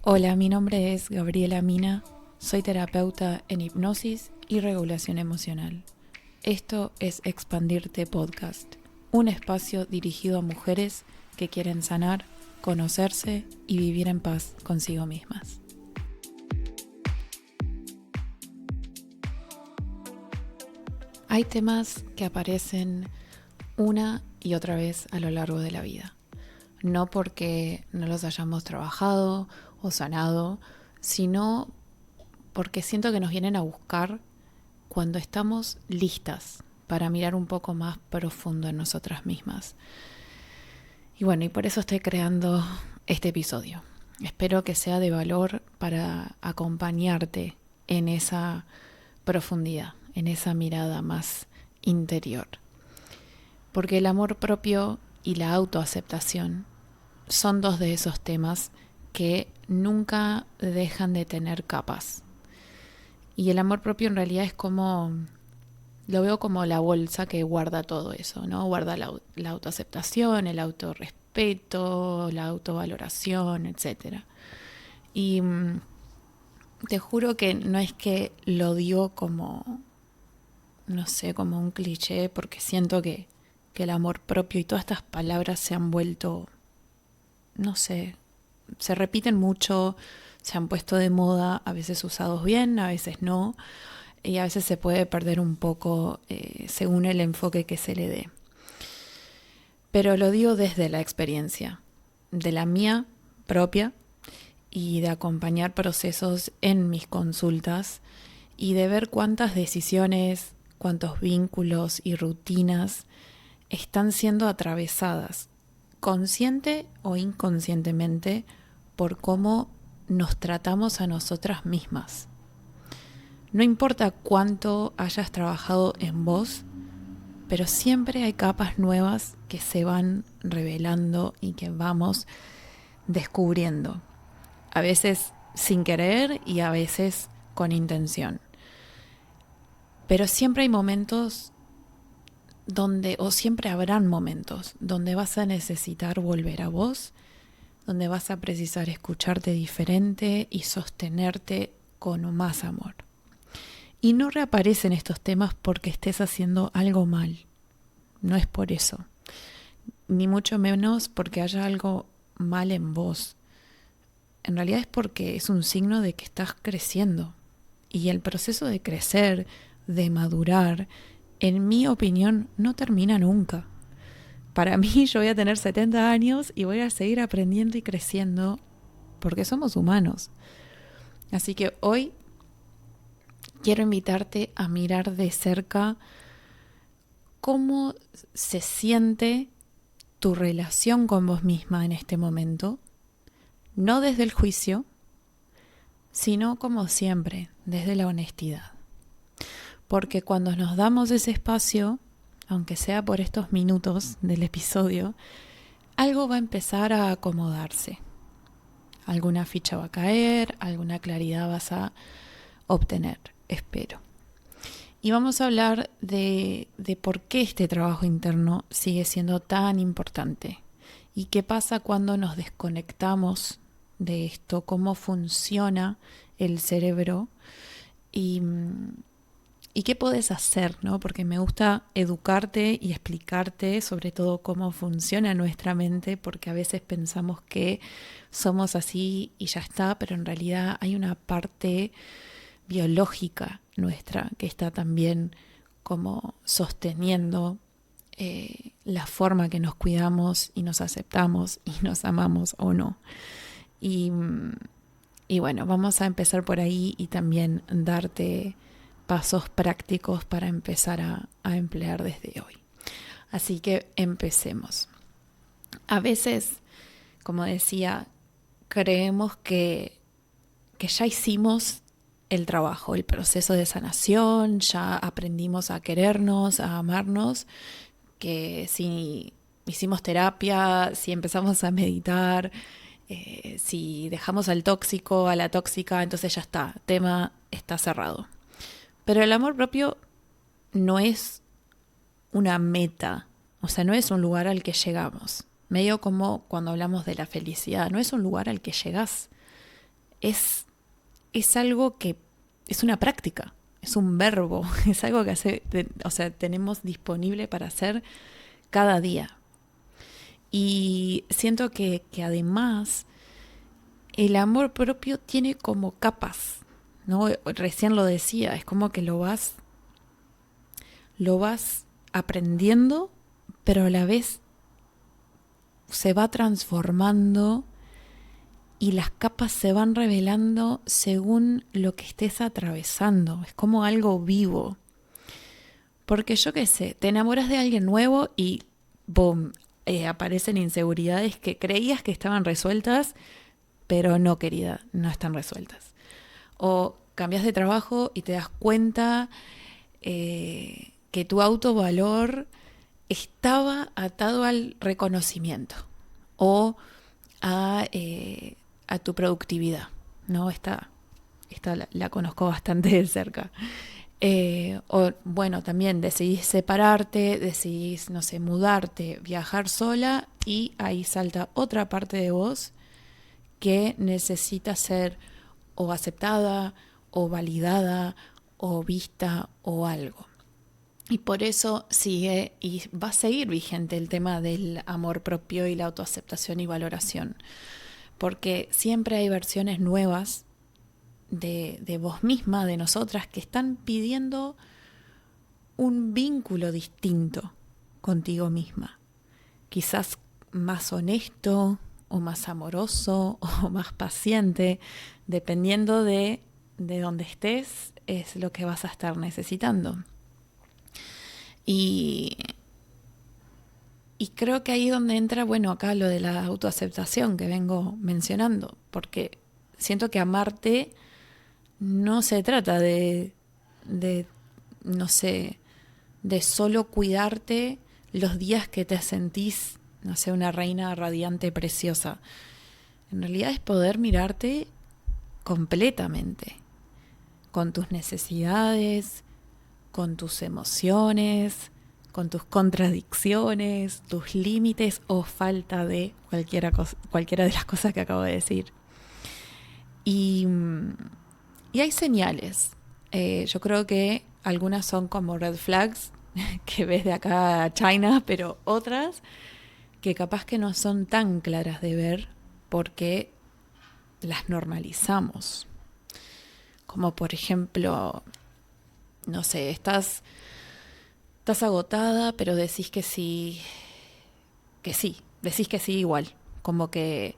Hola, mi nombre es Gabriela Mina, soy terapeuta en hipnosis y regulación emocional. Esto es Expandirte Podcast, un espacio dirigido a mujeres que quieren sanar, conocerse y vivir en paz consigo mismas. Hay temas que aparecen una y otra vez a lo largo de la vida. No porque no los hayamos trabajado o sanado, sino porque siento que nos vienen a buscar cuando estamos listas para mirar un poco más profundo en nosotras mismas. Y bueno, y por eso estoy creando este episodio. Espero que sea de valor para acompañarte en esa profundidad, en esa mirada más interior. Porque el amor propio y la autoaceptación son dos de esos temas que nunca dejan de tener capas. Y el amor propio en realidad es como, lo veo como la bolsa que guarda todo eso, ¿no? Guarda la autoaceptación, el autorrespeto, la autovaloración, etcétera. Y te juro que no es que lo digo como, no sé, como un cliché, porque siento que el amor propio y todas estas palabras se han vuelto, no sé, se repiten mucho, se han puesto de moda, a veces usados bien, a veces no, y a veces se puede perder un poco según el enfoque que se le dé. Pero lo digo desde la experiencia, de la mía propia y de acompañar procesos en mis consultas y de ver cuántas decisiones, cuántos vínculos y rutinas están siendo atravesadas, consciente o inconscientemente, por cómo nos tratamos a nosotras mismas. No importa cuánto hayas trabajado en vos, pero siempre hay capas nuevas que se van revelando y que vamos descubriendo. A veces sin querer y a veces con intención. Pero siempre hay momentos donde, o siempre habrán momentos, donde vas a necesitar volver a vos, donde vas a precisar escucharte diferente y sostenerte con más amor. Y no reaparecen estos temas porque estés haciendo algo mal. No es por eso. Ni mucho menos porque haya algo mal en vos. En realidad es porque es un signo de que estás creciendo. Y el proceso de crecer, de madurar, en mi opinión, no termina nunca. Para mí, yo voy a tener 70 años y voy a seguir aprendiendo y creciendo porque somos humanos. Así que hoy quiero invitarte a mirar de cerca cómo se siente tu relación con vos misma en este momento, no desde el juicio, sino como siempre, desde la honestidad. Porque cuando nos damos ese espacio, aunque sea por estos minutos del episodio, algo va a empezar a acomodarse. Alguna ficha va a caer, alguna claridad vas a obtener, espero. Y vamos a hablar de por qué este trabajo interno sigue siendo tan importante y qué pasa cuando nos desconectamos de esto, cómo funciona el cerebro y, y qué podés hacer, ¿no? Porque me gusta educarte y explicarte sobre todo cómo funciona nuestra mente, porque a veces pensamos que somos así y ya está, pero en realidad hay una parte biológica nuestra que está también como sosteniendo la forma que nos cuidamos y nos aceptamos y nos amamos o no. Y, y bueno, vamos a empezar por ahí y también darte pasos prácticos para empezar a emplear desde hoy. Así que empecemos. A veces, como decía, creemos que ya hicimos el trabajo, el proceso de sanación, ya aprendimos a querernos, a amarnos, que si hicimos terapia, si empezamos a meditar, si dejamos al tóxico, a la tóxica, entonces ya está, tema está cerrado. Pero el amor propio no es una meta, o sea, no es un lugar al que llegamos. Medio como cuando hablamos de la felicidad, no es un lugar al que llegás, es, es algo que es una práctica, es un verbo, es algo que tenemos disponible para hacer cada día. Y siento que además el amor propio tiene como capas, ¿no? Recién lo decía, es como que lo vas aprendiendo, pero a la vez se va transformando y las capas se van revelando según lo que estés atravesando. Es como algo vivo. Porque yo qué sé, te enamoras de alguien nuevo y ¡boom! Aparecen inseguridades que creías que estaban resueltas, pero no, querida, no están resueltas. O cambias de trabajo y te das cuenta que tu autovalor estaba atado al reconocimiento o a tu productividad, ¿no? Esta la conozco bastante de cerca. O bueno, también decidís separarte, decidís, no sé, mudarte, viajar sola y ahí salta otra parte de vos que necesita ser o aceptada o validada o vista o algo. Y por eso sigue y va a seguir vigente el tema del amor propio y la autoaceptación y valoración. Porque siempre hay versiones nuevas de vos misma, de nosotras, que están pidiendo un vínculo distinto contigo misma. Quizás más honesto o más amoroso o más paciente, dependiendo de dónde estés, es lo que vas a estar necesitando. Y creo que ahí es donde entra, bueno, acá lo de la autoaceptación que vengo mencionando, porque siento que amarte no se trata de no sé, de solo cuidarte los días que te sentís, no sé, una reina radiante, preciosa. En realidad es poder mirarte completamente, con tus necesidades, con tus emociones, con tus contradicciones, tus límites o falta de cualquiera de las cosas que acabo de decir. Y hay señales. Yo creo que algunas son como red flags que ves de acá a China, pero otras que capaz que no son tan claras de ver porque las normalizamos. Como por ejemplo, no sé, estás agotada, pero decís que sí, decís que sí igual. Como que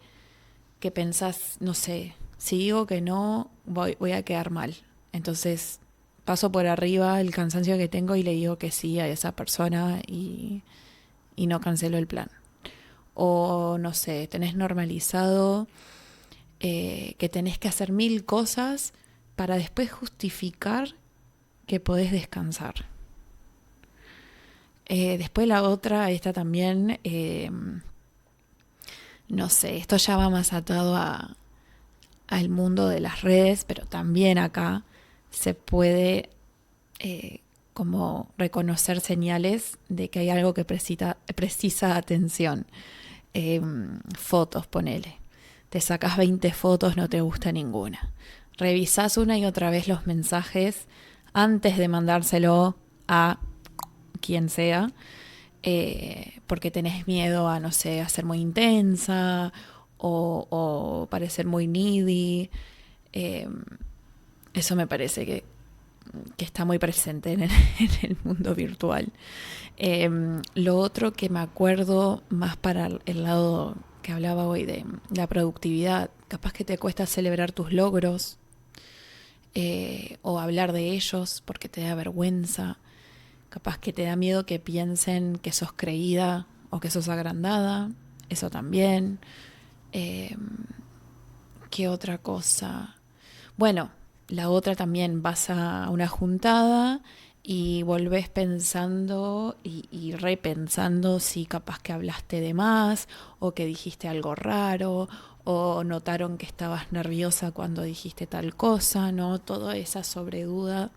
pensás, no sé, si digo que no, voy a quedar mal. Entonces paso por arriba el cansancio que tengo y le digo que sí a esa persona y no cancelo el plan. O no sé, tenés normalizado que tenés que hacer 1000 cosas para después justificar que podés descansar. Después la otra, esta también, no sé, esto ya va más atado al mundo de las redes, pero también acá se puede como reconocer señales de que hay algo que precisa atención. Fotos, ponele. Te sacas 20 fotos, no te gusta ninguna. Revisás una y otra vez los mensajes antes de mandárselo a quien sea, porque tenés miedo a, no sé, a ser muy intensa o parecer muy needy. Eso me parece que está muy presente en el mundo virtual. Lo otro que me acuerdo más para el lado que hablaba hoy de la productividad, capaz que te cuesta celebrar tus logros o hablar de ellos porque te da vergüenza, capaz que te da miedo que piensen que sos creída o que sos agrandada, eso también. ¿Qué otra cosa? Bueno, la otra también, vas a una juntada y volvés pensando y repensando si capaz que hablaste de más o que dijiste algo raro o notaron que estabas nerviosa cuando dijiste tal cosa, ¿no? Toda esa sobreduda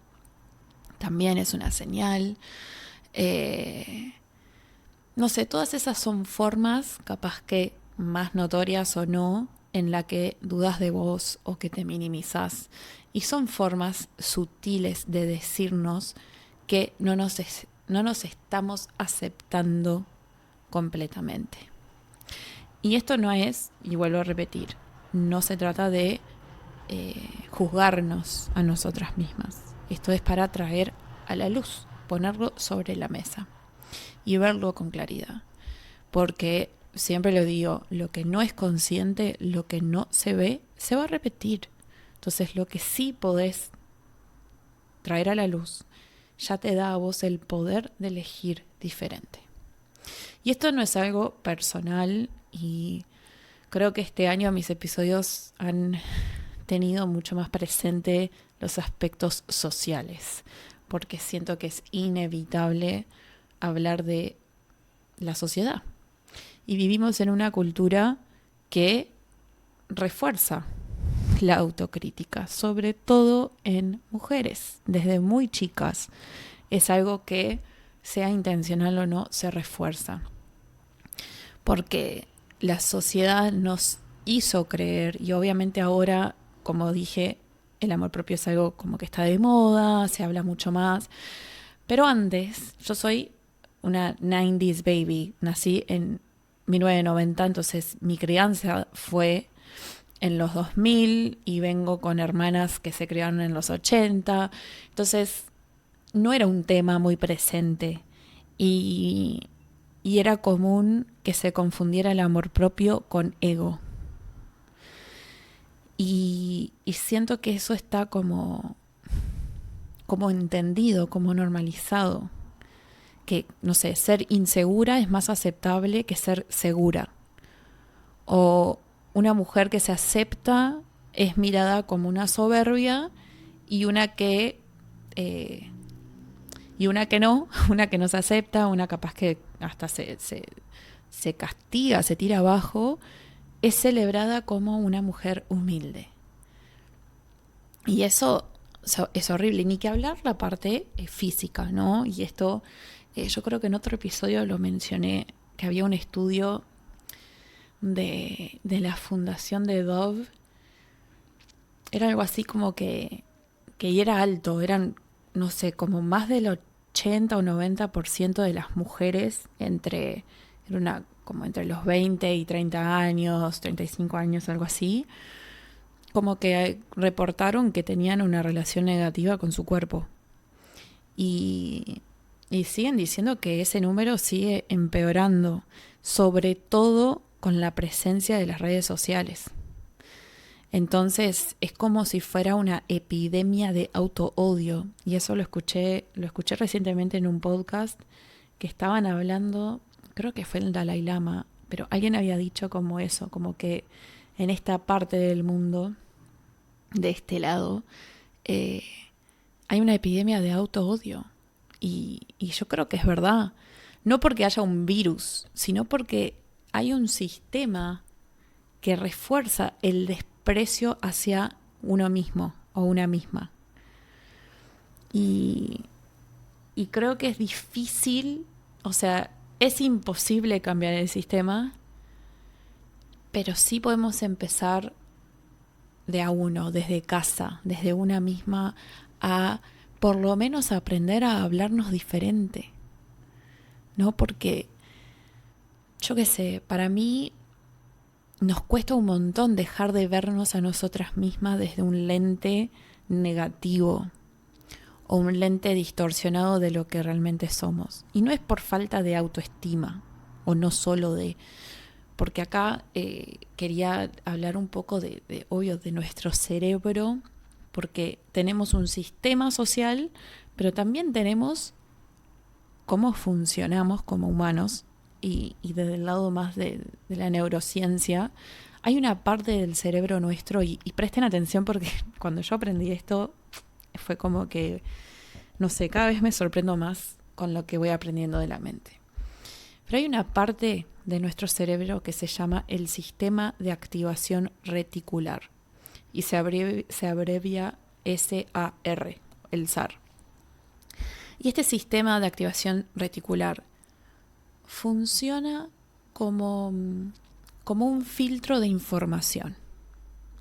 también es una señal. No sé, todas esas son formas, capaz que más notorias o no, en la que dudas de vos o que te minimizás. Y son formas sutiles de decirnos que no nos estamos aceptando completamente. Y esto no es, y vuelvo a repetir, no se trata de juzgarnos a nosotras mismas. Esto es para traer a la luz, ponerlo sobre la mesa y verlo con claridad. Porque siempre lo digo, lo que no es consciente, lo que no se ve, se va a repetir. Entonces lo que sí podés traer a la luz ya te da a vos el poder de elegir diferente. Y esto no es algo personal, y creo que este año mis episodios han tenido mucho más presente los aspectos sociales, porque siento que es inevitable hablar de la sociedad. Y vivimos en una cultura que refuerza la autocrítica, sobre todo en mujeres, desde muy chicas. Es algo que, sea intencional o no, se refuerza. Porque la sociedad nos hizo creer, y obviamente ahora, como dije, el amor propio es algo como que está de moda, se habla mucho más. Pero antes, yo soy una 90s baby, nací en 1990, entonces mi crianza fue en los 2000 y vengo con hermanas que se criaron en los 80, entonces no era un tema muy presente y era común que se confundiera el amor propio con ego. Y siento que eso está como entendido, como normalizado. Que, no sé, ser insegura es más aceptable que ser segura. O una mujer que se acepta es mirada como una soberbia y una que no, una que no se acepta, una capaz que hasta se castiga, se tira abajo, es celebrada como una mujer humilde. Y eso es horrible, ni que hablar la parte física, ¿no? Y esto, yo creo que en otro episodio lo mencioné, que había un estudio de la fundación de Dove. Era algo así como que era alto, eran, no sé, como más del 80 o 90% de las mujeres como entre los 20 y 30 años, 35 años, algo así, como que reportaron que tenían una relación negativa con su cuerpo. Y siguen diciendo que ese número sigue empeorando, sobre todo con la presencia de las redes sociales. Entonces es como si fuera una epidemia de autoodio. Y eso lo escuché recientemente en un podcast que estaban hablando, creo que fue el Dalai Lama, pero alguien había dicho como eso, como que en esta parte del mundo, de este lado, hay una epidemia de autoodio. Y yo creo que es verdad. No porque haya un virus, sino porque hay un sistema que refuerza el desprecio hacia uno mismo o una misma. Y creo que es difícil, o sea, es imposible cambiar el sistema, pero sí podemos empezar de a uno, desde casa, desde una misma, a por lo menos aprender a hablarnos diferente, ¿no? Porque, yo qué sé, para mí nos cuesta un montón dejar de vernos a nosotras mismas desde un lente negativo o un lente distorsionado de lo que realmente somos. Y no es por falta de autoestima, o no solo de... Porque acá quería hablar un poco obvio, de nuestro cerebro, porque tenemos un sistema social, pero también tenemos cómo funcionamos como humanos. Y desde el lado más de la neurociencia, hay una parte del cerebro nuestro, y presten atención porque cuando yo aprendí esto, fue como que, no sé, cada vez me sorprendo más con lo que voy aprendiendo de la mente. Pero hay una parte de nuestro cerebro que se llama el sistema de activación reticular, y se abrevia SAR, el SAR. Y este sistema de activación reticular funciona como un filtro de información.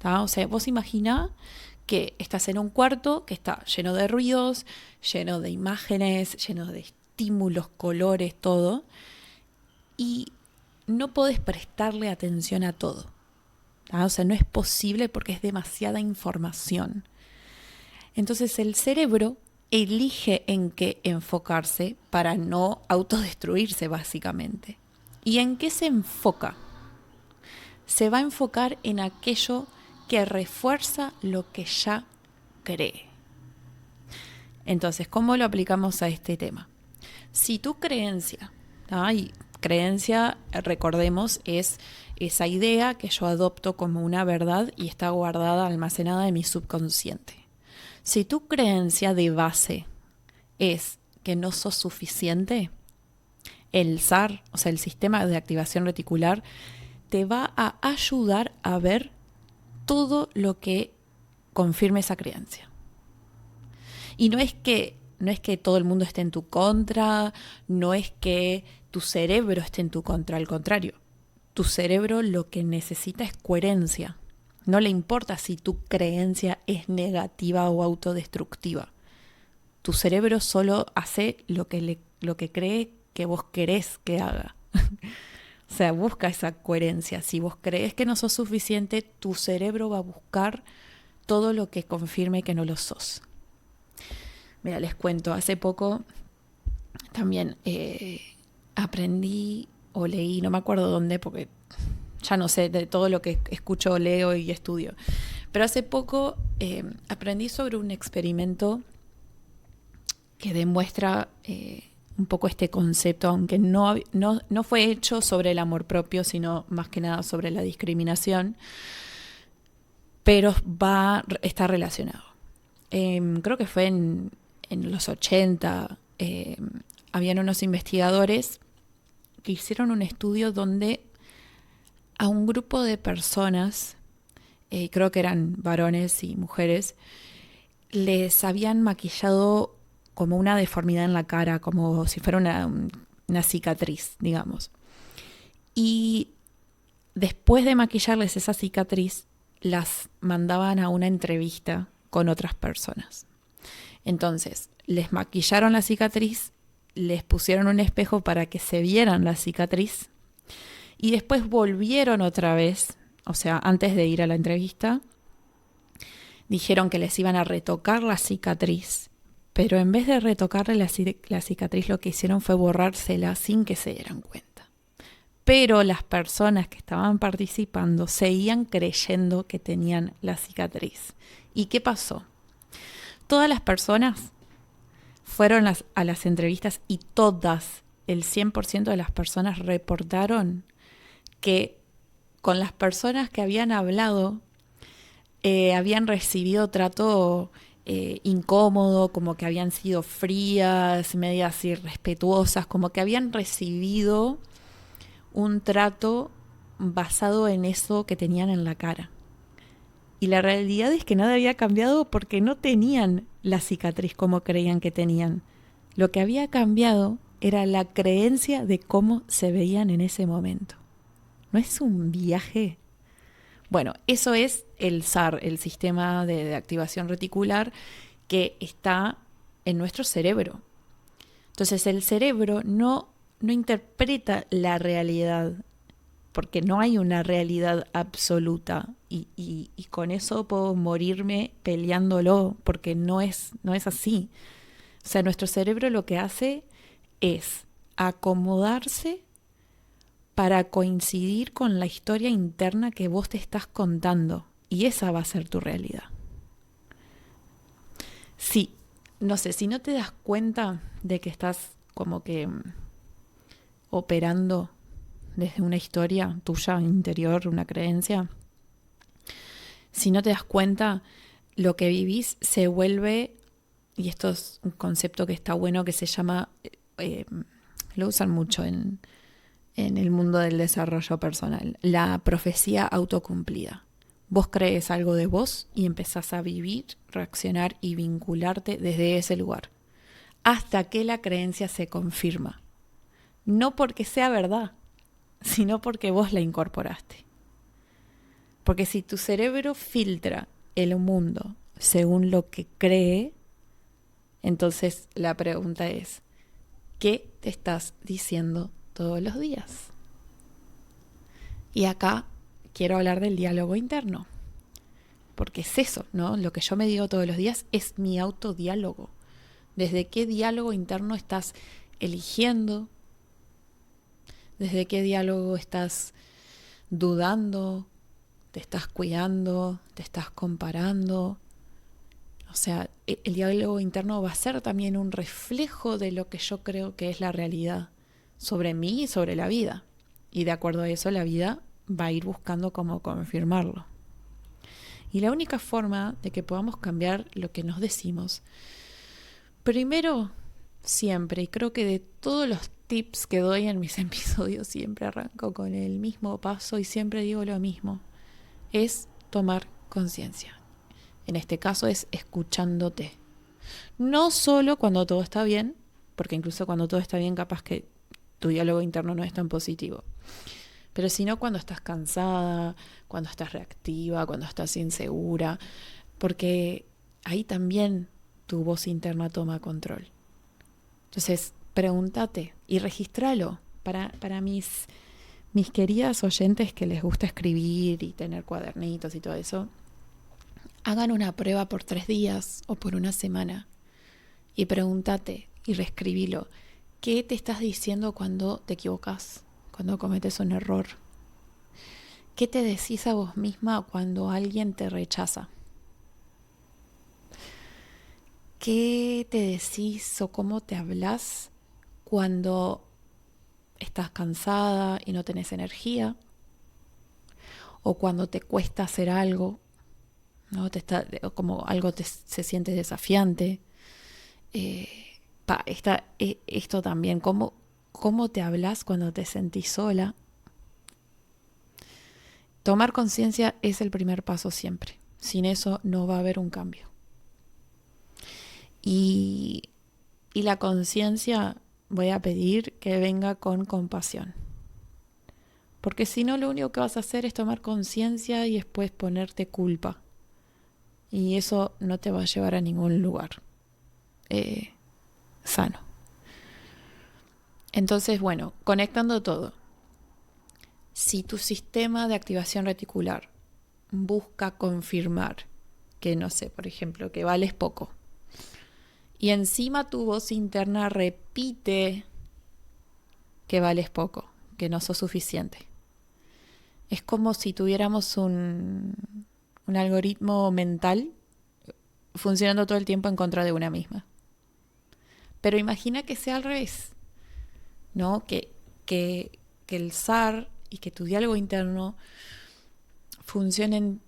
¿tá? O sea, vos imaginá que estás en un cuarto que está lleno de ruidos, lleno de imágenes, lleno de estímulos, colores, todo, y no podés prestarle atención a todo. ¿Tá? O sea, no es posible porque es demasiada información. Entonces el cerebro elige en qué enfocarse para no autodestruirse, básicamente. ¿Y en qué se enfoca? Se va a enfocar en aquello que refuerza lo que ya cree. Entonces, ¿cómo lo aplicamos a este tema? Si tu creencia, y creencia, recordemos, es esa idea que yo adopto como una verdad y está guardada, almacenada en mi subconsciente. Si tu creencia de base es que no sos suficiente, el SAR, o sea, el sistema de activación reticular, te va a ayudar a ver todo lo que confirme esa creencia. Y no es que todo el mundo esté en tu contra, no es que tu cerebro esté en tu contra, al contrario. Tu cerebro lo que necesita es coherencia. No le importa si tu creencia es negativa o autodestructiva. Tu cerebro solo hace lo que cree que vos querés que haga. O sea, busca esa coherencia. Si vos crees que no sos suficiente, tu cerebro va a buscar todo lo que confirme que no lo sos. Mira, les cuento, hace poco también aprendí o leí, no me acuerdo dónde, porque ya no sé de todo lo que escucho, leo y estudio. Pero hace poco aprendí sobre un experimento que demuestra un poco este concepto, aunque no fue hecho sobre el amor propio, sino más que nada sobre la discriminación, pero está relacionado. Creo que fue en los 80, habían unos investigadores que hicieron un estudio donde a un grupo de personas, creo que eran varones y mujeres, les habían maquillado como una deformidad en la cara, como si fuera una cicatriz, digamos. Y después de maquillarles esa cicatriz, las mandaban a una entrevista con otras personas. Entonces, les maquillaron la cicatriz, les pusieron un espejo para que se vieran la cicatriz y después volvieron otra vez, o sea, antes de ir a la entrevista, dijeron que les iban a retocar la cicatriz, pero en vez de retocarle la cicatriz lo que hicieron fue borrársela sin que se dieran cuenta. Pero las personas que estaban participando seguían creyendo que tenían la cicatriz. ¿Y qué pasó? Todas las personas fueron a las entrevistas y todas, el 100% de las personas reportaron que con las personas que habían hablado habían recibido trato incómodo, como que habían sido frías, medias irrespetuosas, como que habían recibido un trato basado en eso que tenían en la cara. Y la realidad es que nada había cambiado porque no tenían la cicatriz como creían que tenían. Lo que había cambiado era la creencia de cómo se veían en ese momento. ¿No es un viaje? Bueno, eso es el SAR, el sistema de activación reticular que está en nuestro cerebro. Entonces el cerebro no interpreta la realidad, porque no hay una realidad absoluta y con eso puedo morirme peleándolo, porque no es así. O sea, nuestro cerebro lo que hace es acomodarse para coincidir con la historia interna que vos te estás contando, y esa va a ser tu realidad. Sí, no sé, si no te das cuenta de que estás como que operando desde una historia tuya interior, una creencia, si no te das cuenta, lo que vivís se vuelve, y esto es un concepto que está bueno, que se llama, lo usan mucho en el mundo del desarrollo personal, la profecía autocumplida. Vos crees algo de vos y empezás a vivir, reaccionar y vincularte desde ese lugar, hasta que la creencia se confirma. No porque sea verdad, sino porque vos la incorporaste. Porque si tu cerebro filtra el mundo según lo que cree, entonces la pregunta es, ¿qué te estás diciendo todos los días? Y acá quiero hablar del diálogo interno, porque es eso, ¿no? Lo que yo me digo todos los días es mi autodiálogo. ¿Desde qué diálogo interno estás eligiendo? ¿Desde qué diálogo estás dudando? ¿Te estás cuidando? ¿Te estás comparando? O sea, el diálogo interno va a ser también un reflejo de lo que yo creo que es la realidad sobre mí y sobre la vida. Y de acuerdo a eso, la vida va a ir buscando cómo confirmarlo. Y la única forma de que podamos cambiar lo que nos decimos, primero, siempre, y creo que de todos los tips que doy en mis episodios, siempre arranco con el mismo paso y siempre digo lo mismo, es tomar conciencia. En este caso es escuchándote. No solo cuando todo está bien, porque incluso cuando todo está bien capaz que tu diálogo interno no es tan positivo, pero sino cuando estás cansada, cuando estás reactiva, cuando estás insegura, porque ahí también tu voz interna toma control. Entonces, pregúntate y regístralo para mis queridas oyentes que les gusta escribir y tener cuadernitos y todo eso. Hagan una prueba por 3 días o por una semana y pregúntate y reescribilo. ¿Qué te estás diciendo cuando te equivocas, cuando cometes un error? ¿Qué te decís a vos misma cuando alguien te rechaza? ¿Qué te decís o cómo te hablas cuando estás cansada y no tenés energía? O cuando te cuesta hacer algo, ¿no? Como algo se siente desafiante. Esto también, ¿cómo te hablas cuando te sentís sola? Tomar conciencia es el primer paso siempre. Sin eso no va a haber un cambio. Y la conciencia voy a pedir que venga con compasión. Porque si no, lo único que vas a hacer es tomar conciencia y después ponerte culpa. Y eso no te va a llevar a ningún lugar sano. Entonces, bueno, conectando todo. Si tu sistema de activación reticular busca confirmar que, no sé, por ejemplo, que vales poco, y encima tu voz interna repite que vales poco, que no sos suficiente. Es como si tuviéramos un algoritmo mental funcionando todo el tiempo en contra de una misma. Pero imagina que sea al revés, ¿no? Que el SAR y que tu diálogo interno funcionen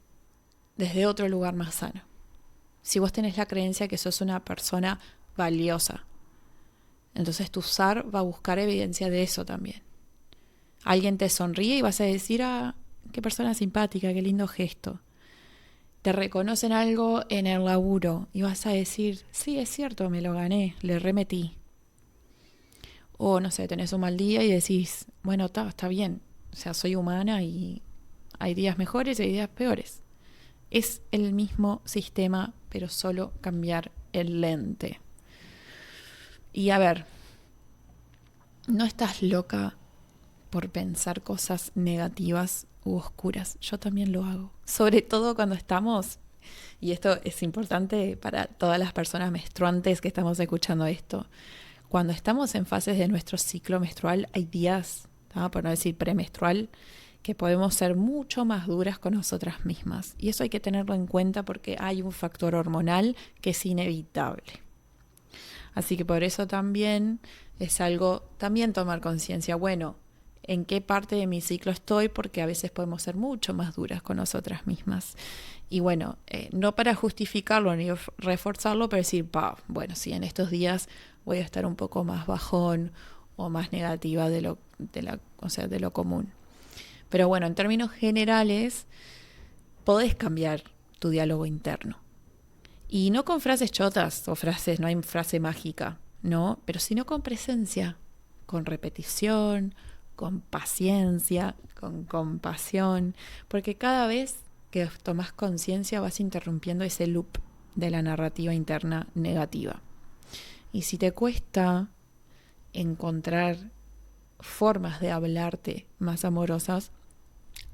desde otro lugar más sano. Si vos tenés la creencia que sos una persona valiosa, entonces tu SAR va a buscar evidencia de eso también. Alguien te sonríe y vas a decir, qué persona simpática, qué lindo gesto. Te reconocen algo en el laburo y vas a decir, sí, es cierto, me lo gané, le remetí. O no sé, tenés un mal día y decís, bueno, está bien, o sea, soy humana y hay días mejores y hay días peores. Es el mismo sistema, pero solo cambiar el lente. Y a ver, no estás loca por pensar cosas negativas u oscuras. Yo también lo hago. Sobre todo cuando estamos, y esto es importante para todas las personas menstruantes que estamos escuchando esto, cuando estamos en fases de nuestro ciclo menstrual, hay días, ¿no? Por no decir premenstrual, que podemos ser mucho más duras con nosotras mismas. Y eso hay que tenerlo en cuenta porque hay un factor hormonal que es inevitable. Así que por eso también es algo, también tomar conciencia, bueno, en qué parte de mi ciclo estoy, porque a veces podemos ser mucho más duras con nosotras mismas. Y bueno, no para justificarlo ni reforzarlo, pero decir, bueno, sí, en estos días voy a estar un poco más bajón o más negativa de lo común. Pero bueno, en términos generales, podés cambiar tu diálogo interno. Y no con frases chotas o frases, no hay frase mágica, ¿no? Pero sino con presencia, con repetición, con paciencia, con compasión, porque cada vez que tomás conciencia, vas interrumpiendo ese loop de la narrativa interna negativa. Y si te cuesta encontrar formas de hablarte más amorosas,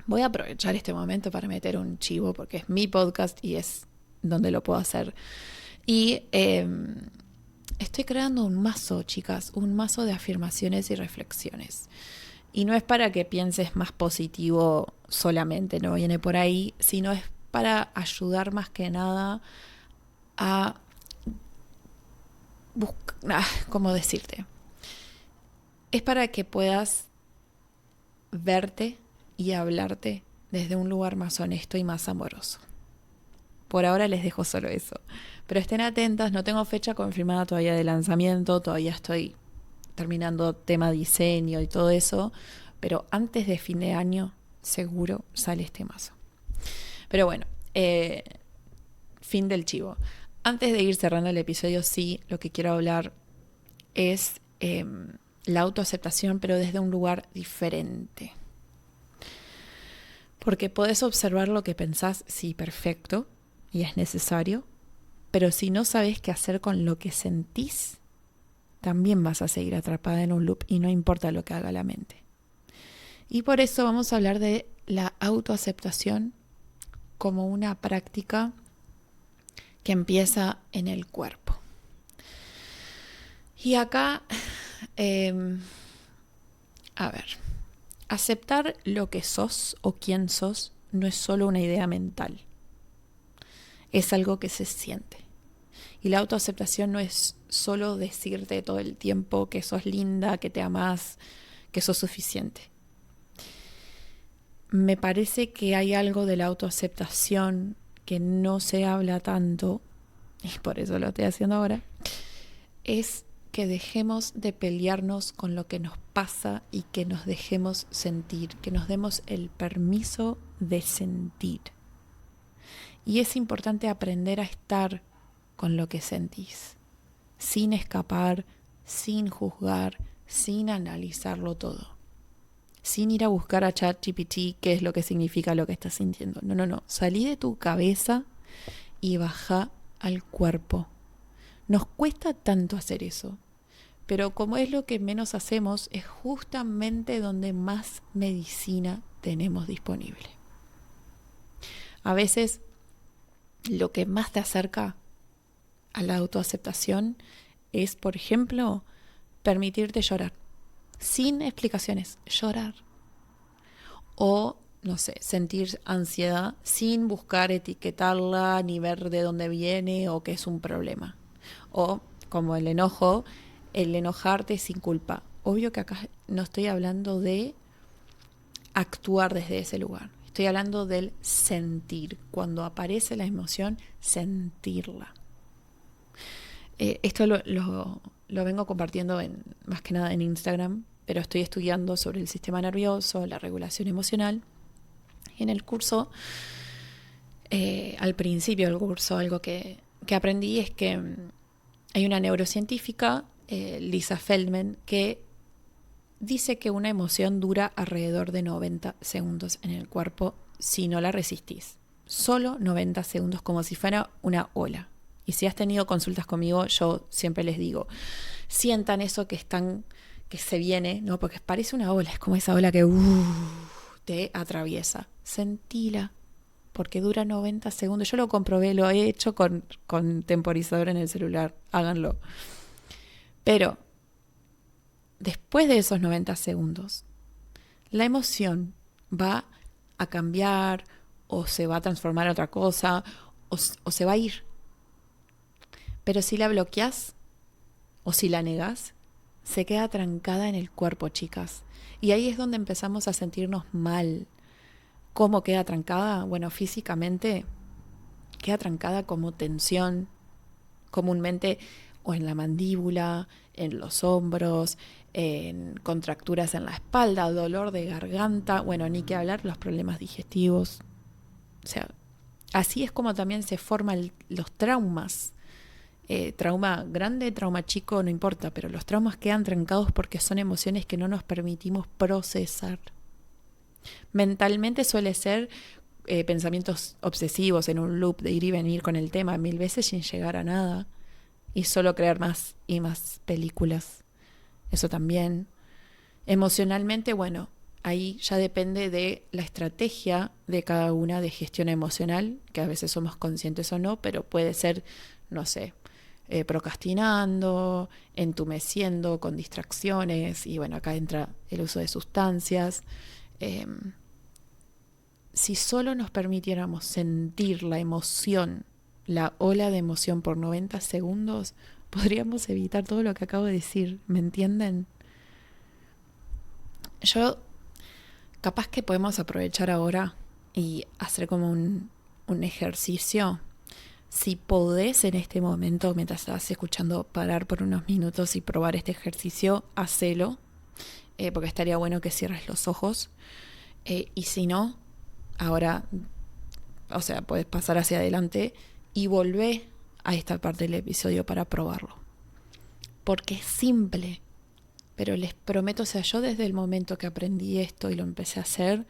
voy a aprovechar este momento para meter un chivo, porque es mi podcast y es donde lo puedo hacer. Y estoy creando un mazo, chicas, un mazo de afirmaciones y reflexiones. Y no es para que pienses más positivo solamente, no viene por ahí, sino es para ayudar más que nada a buscar, ¿cómo decirte? Es para que puedas verte y hablarte desde un lugar más honesto y más amoroso. Por ahora les dejo solo eso. Pero estén atentas, no tengo fecha confirmada todavía de lanzamiento, todavía estoy terminando tema diseño y todo eso, pero antes de fin de año seguro sale este mazo. Pero bueno, fin del chivo. Antes de ir cerrando el episodio, sí, lo que quiero hablar es la autoaceptación, pero desde un lugar diferente. Porque podés observar lo que pensás, sí, perfecto, y es necesario, pero si no sabes qué hacer con lo que sentís, también vas a seguir atrapada en un loop y no importa lo que haga la mente. Y por eso vamos a hablar de la autoaceptación como una práctica que empieza en el cuerpo. Y acá, aceptar lo que sos o quién sos no es solo una idea mental, es algo que se siente. Y la autoaceptación no es solo decirte todo el tiempo que sos linda, que te amás, que sos suficiente. Me parece que hay algo de la autoaceptación que no se habla tanto, y por eso lo estoy haciendo ahora, es que dejemos de pelearnos con lo que nos pasa y que nos dejemos sentir, que nos demos el permiso de sentir. Y es importante aprender a estar con lo que sentís, sin escapar, sin juzgar, sin analizarlo todo, sin ir a buscar a ChatGPT qué es lo que significa lo que estás sintiendo. No, salí de tu cabeza y baja al cuerpo. Nos cuesta tanto hacer eso, pero como es lo que menos hacemos, es justamente donde más medicina tenemos disponible. A veces lo que más te acerca a la autoaceptación es, por ejemplo, permitirte llorar, sin explicaciones, llorar. O, no sé, sentir ansiedad sin buscar etiquetarla ni ver de dónde viene o qué es un problema. O, como el enojo, el enojarte sin culpa. Obvio que acá no estoy hablando de actuar desde ese lugar. Estoy hablando del sentir. Cuando aparece la emoción, sentirla. Esto lo vengo compartiendo más que nada en Instagram, pero estoy estudiando sobre el sistema nervioso, la regulación emocional. En el curso, al principio del curso, algo que aprendí es que hay una neurocientífica, Lisa Feldman, que dice que una emoción dura alrededor de 90 segundos en el cuerpo si no la resistís. Solo 90 segundos, como si fuera una ola. Y si has tenido consultas conmigo, yo siempre les digo, sientan eso que se viene, ¿no? Porque parece una ola, es como esa ola que te atraviesa. Sentila, porque dura 90 segundos. Yo lo comprobé, lo he hecho con temporizador en el celular, háganlo. Pero después de esos 90 segundos, la emoción va a cambiar o se va a transformar en otra cosa o se va a ir. Pero si la bloqueas o si la negás, se queda trancada en el cuerpo, chicas. Y ahí es donde empezamos a sentirnos mal. ¿Cómo queda trancada? Bueno, físicamente queda trancada como tensión, comúnmente o en la mandíbula, en los hombros, en contracturas en la espalda, dolor de garganta, bueno, ni que hablar los problemas digestivos. O sea, así es como también se forman los traumas. Trauma grande, trauma chico, no importa, pero los traumas quedan trancados porque son emociones que no nos permitimos procesar. Mentalmente suele ser pensamientos obsesivos en un loop de ir y venir con el tema 1000 veces sin llegar a nada y solo crear más y más películas. Eso también. Emocionalmente, bueno, ahí ya depende de la estrategia de cada una de gestión emocional, que a veces somos conscientes o no, pero puede ser, no sé, procrastinando, entumeciendo con distracciones, y bueno, acá entra el uso de sustancias. Eh, si solo nos permitiéramos sentir la emoción, la ola de emoción por 90 segundos, podríamos evitar todo lo que acabo de decir, ¿me entienden? Yo, capaz que podemos aprovechar ahora y hacer como un ejercicio. Si podés en este momento, mientras estás escuchando, parar por unos minutos y probar este ejercicio, hacelo, porque estaría bueno que cierres los ojos. Y si no, ahora, o sea, puedes pasar hacia adelante y volver a esta parte del episodio para probarlo. Porque es simple, pero les prometo, o sea, yo desde el momento que aprendí esto y lo empecé a hacer,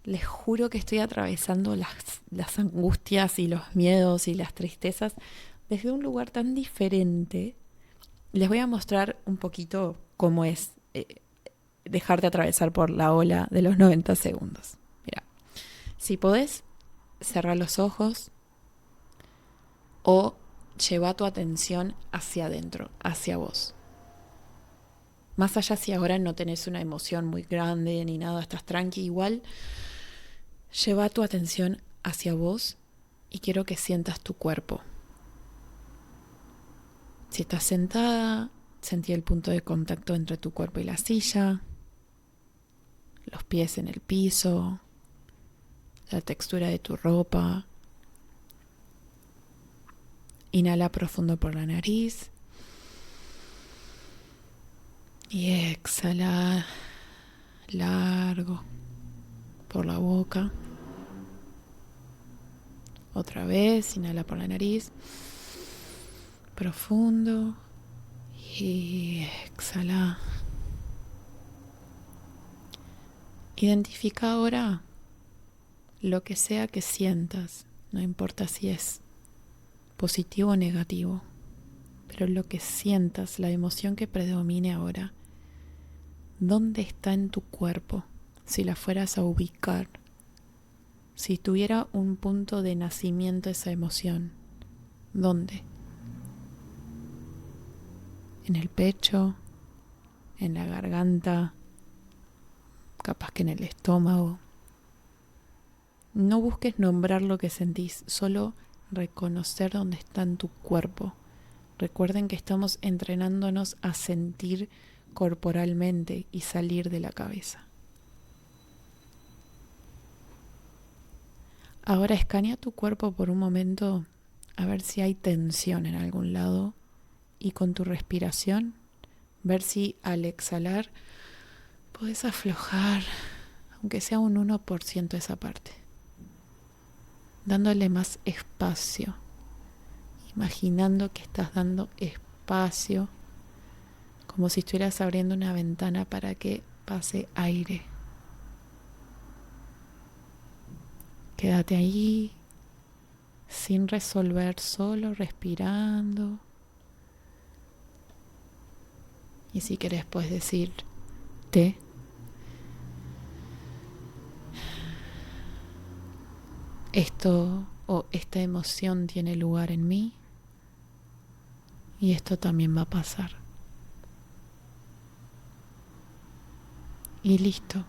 les juro que estoy atravesando las angustias y los miedos y las tristezas desde un lugar tan diferente. Les voy a mostrar un poquito cómo es dejarte atravesar por la ola de los 90 segundos. Mira, si podés, cerrar los ojos o lleva tu atención hacia adentro, hacia vos. Más allá si ahora no tenés una emoción muy grande ni nada, estás tranqui, igual lleva tu atención hacia vos y quiero que sientas tu cuerpo. Si estás sentada, sentí el punto de contacto entre tu cuerpo y la silla, los pies en el piso, la textura de tu ropa. Inhala profundo por la nariz y exhala largo por la boca. Otra vez, inhala por la nariz, profundo, y exhala. Identifica ahora lo que sea que sientas, no importa si es positivo o negativo, pero lo que sientas, la emoción que predomine ahora, ¿dónde está en tu cuerpo? Si la fueras a ubicar, si tuviera un punto de nacimiento esa emoción, ¿dónde? ¿En el pecho? ¿En la garganta? Capaz que en el estómago. No busques nombrar lo que sentís, solo reconocer dónde está en tu cuerpo. Recuerden que estamos entrenándonos a sentir corporalmente y salir de la cabeza. Ahora escanea tu cuerpo por un momento a ver si hay tensión en algún lado y con tu respiración ver si al exhalar podés aflojar, aunque sea un 1% esa parte, dándole más espacio, imaginando que estás dando espacio, como si estuvieras abriendo una ventana para que pase aire. Quédate ahí, sin resolver, solo respirando. Y si querés puedes decir esto o esta emoción tiene lugar en mí y esto también va a pasar. Y listo.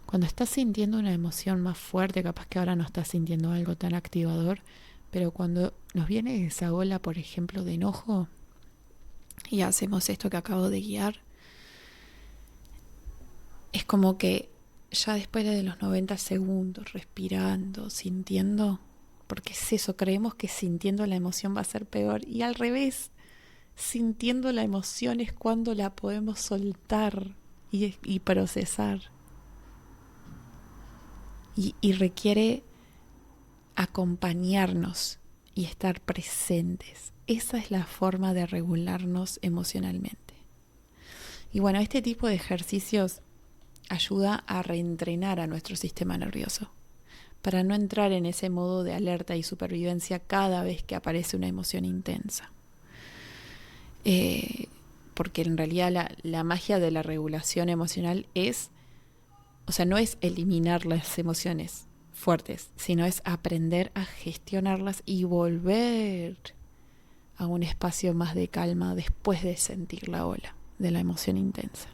Cuando estás sintiendo una emoción más fuerte, capaz que ahora no estás sintiendo algo tan activador, pero cuando nos viene esa ola, por ejemplo, de enojo, y hacemos esto que acabo de guiar, es como que ya después de los 90 segundos, respirando, sintiendo, porque es eso, creemos que sintiendo la emoción va a ser peor, y al revés, sintiendo la emoción es cuando la podemos soltar y procesar. Y requiere acompañarnos y estar presentes. Esa es la forma de regularnos emocionalmente. Y bueno, este tipo de ejercicios ayuda a reentrenar a nuestro sistema nervioso para no entrar en ese modo de alerta y supervivencia cada vez que aparece una emoción intensa. Porque en realidad la magia de la regulación emocional no es eliminar las emociones fuertes, sino es aprender a gestionarlas y volver a un espacio más de calma después de sentir la ola de la emoción intensa.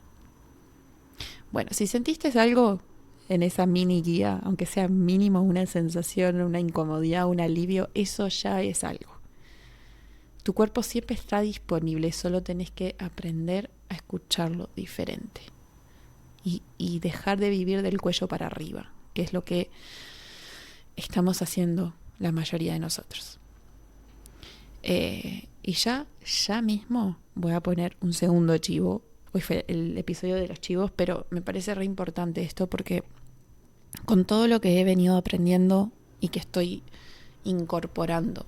Bueno, si sentiste algo en esa mini guía, aunque sea mínimo una sensación, una incomodidad, un alivio, eso ya es algo. Tu cuerpo siempre está disponible, solo tenés que aprender a escucharlo diferente y dejar de vivir del cuello para arriba, que es lo que estamos haciendo la mayoría de nosotros. Y ya mismo voy a poner un segundo chivo. Hoy fue el episodio de los chivos, pero me parece re importante esto porque con todo lo que he venido aprendiendo y que estoy incorporando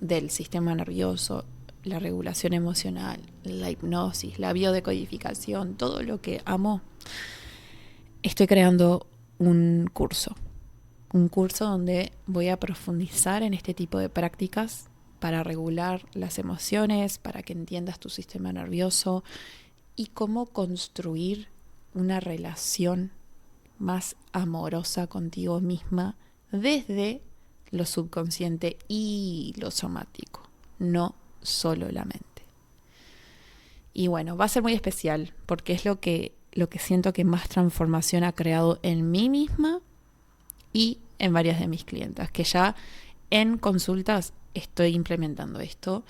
del sistema nervioso, la regulación emocional, la hipnosis, la biodecodificación, todo lo que amo, estoy creando un curso donde voy a profundizar en este tipo de prácticas para regular las emociones, para que entiendas tu sistema nervioso y cómo construir una relación más amorosa contigo misma desde lo subconsciente y lo somático, no solo la mente. Y bueno, va a ser muy especial porque es lo que siento que más transformación ha creado en mí misma y en varias de mis clientas, que ya en consultas estoy implementando esto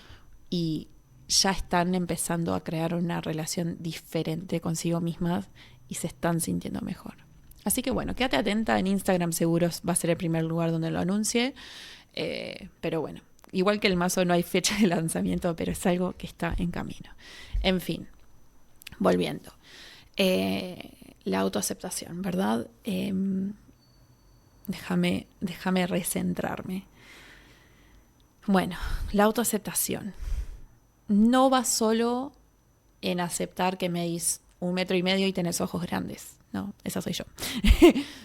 y ya están empezando a crear una relación diferente consigo mismas y se están sintiendo mejor. Así que bueno, quédate atenta, en Instagram seguro va a ser el primer lugar donde lo anuncie, pero bueno, igual que el mazo no hay fecha de lanzamiento, pero es algo que está en camino. En fin, volviendo. La autoaceptación, ¿verdad? Déjame recentrarme. Bueno, la autoaceptación no va solo en aceptar que medís 1,5 metros y tenés ojos grandes. No, esa soy yo.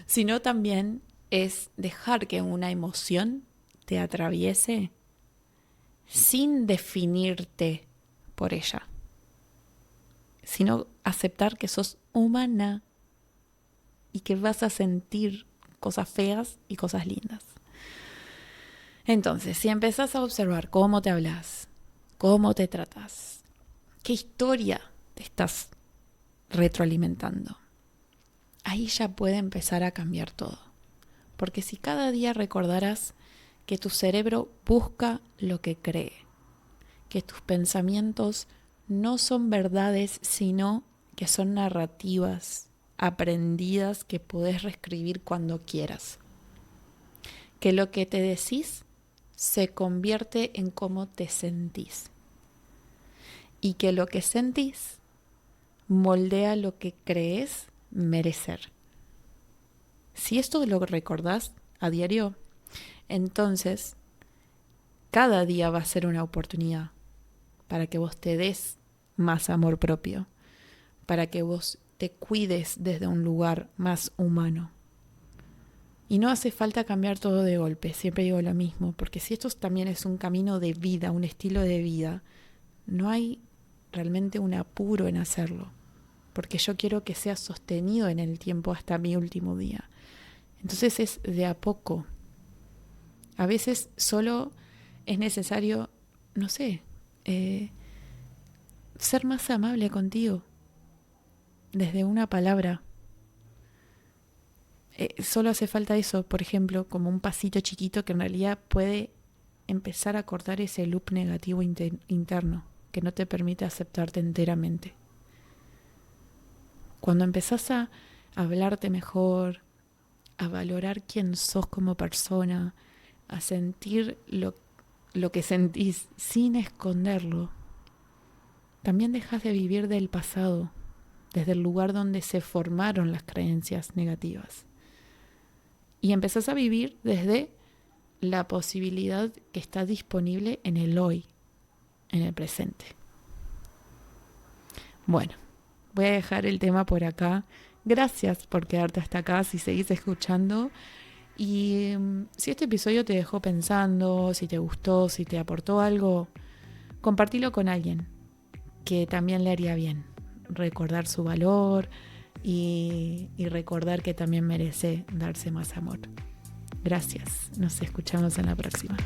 Sino también es dejar que una emoción te atraviese sin definirte por ella, sino aceptar que sos humana y que vas a sentir cosas feas y cosas lindas. Entonces, si empezás a observar cómo te hablas, cómo te tratas, qué historia te estás retroalimentando, ahí ya puede empezar a cambiar todo. Porque si cada día recordaras que tu cerebro busca lo que cree, que tus pensamientos no son verdades, sino que son narrativas aprendidas que podés reescribir cuando quieras. Que lo que te decís se convierte en cómo te sentís. Y que lo que sentís moldea lo que crees merecer. Si esto lo recordás a diario, entonces cada día va a ser una oportunidad para que vos te des más amor propio, para que vos te cuides desde un lugar más humano. Y no hace falta cambiar todo de golpe, siempre digo lo mismo, porque si esto también es un camino de vida, un estilo de vida, no hay realmente un apuro en hacerlo, porque yo quiero que sea sostenido en el tiempo hasta mi último día. Entonces es de a poco. A veces solo es necesario, no sé, ser más amable contigo, desde una palabra. Solo hace falta eso, por ejemplo, como un pasito chiquito que en realidad puede empezar a cortar ese loop negativo interno que no te permite aceptarte enteramente. Cuando empezás a hablarte mejor, a valorar quién sos como persona, a sentir lo que sentís sin esconderlo, también dejas de vivir del pasado, desde el lugar donde se formaron las creencias negativas. Y empezás a vivir desde la posibilidad que está disponible en el hoy, en el presente. Bueno, voy a dejar el tema por acá. Gracias por quedarte hasta acá si seguís escuchando. Y si este episodio te dejó pensando, si te gustó, si te aportó algo, compartilo con alguien que también le haría bien. Recordar su valor y recordar que también merece darse más amor. Gracias. Nos escuchamos en la próxima.